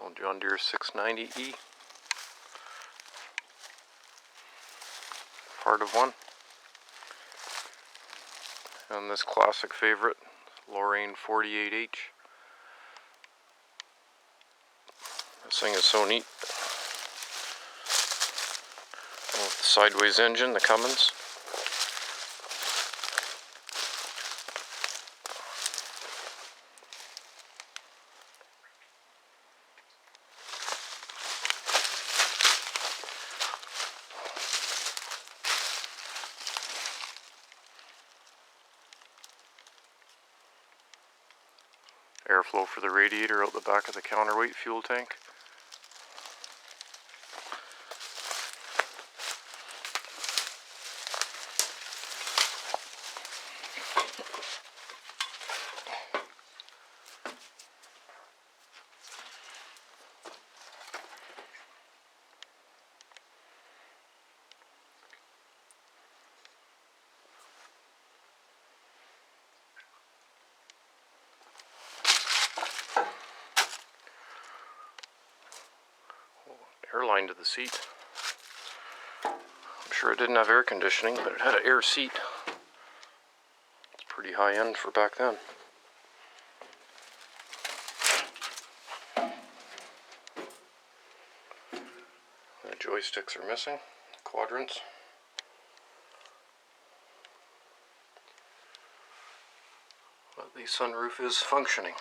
Old John Deere 690E. Part of one. And this classic favorite, Lorain 48H. This thing is so neat. With the sideways engine, the Cummins. Airflow for the radiator out the back of the counterweight fuel tank. Airline to the seat. I'm sure it didn't have air conditioning, but it had an air seat. It's pretty high end for back then. The joysticks are missing, quadrants. But the sunroof is functioning.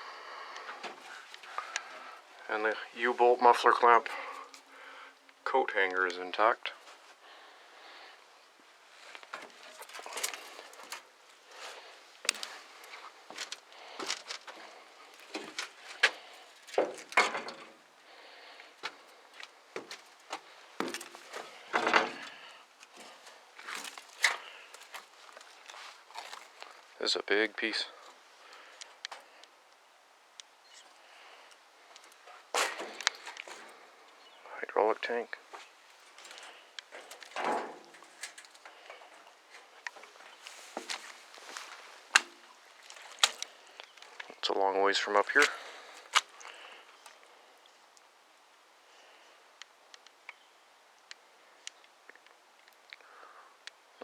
And the U-bolt muffler clamp coat hanger is intact. This is a big piece. Hydraulic tank. It's a long ways from up here.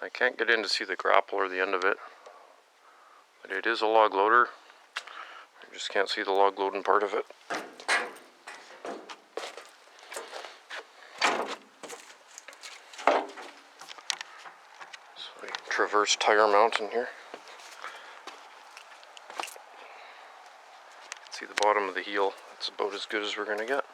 I can't get in to see the grapple or the end of it, but it is a log loader. I just can't see the log loading part of it. So we traverse tire mount in here. See the bottom of the heel. That's about as good as we're going to get.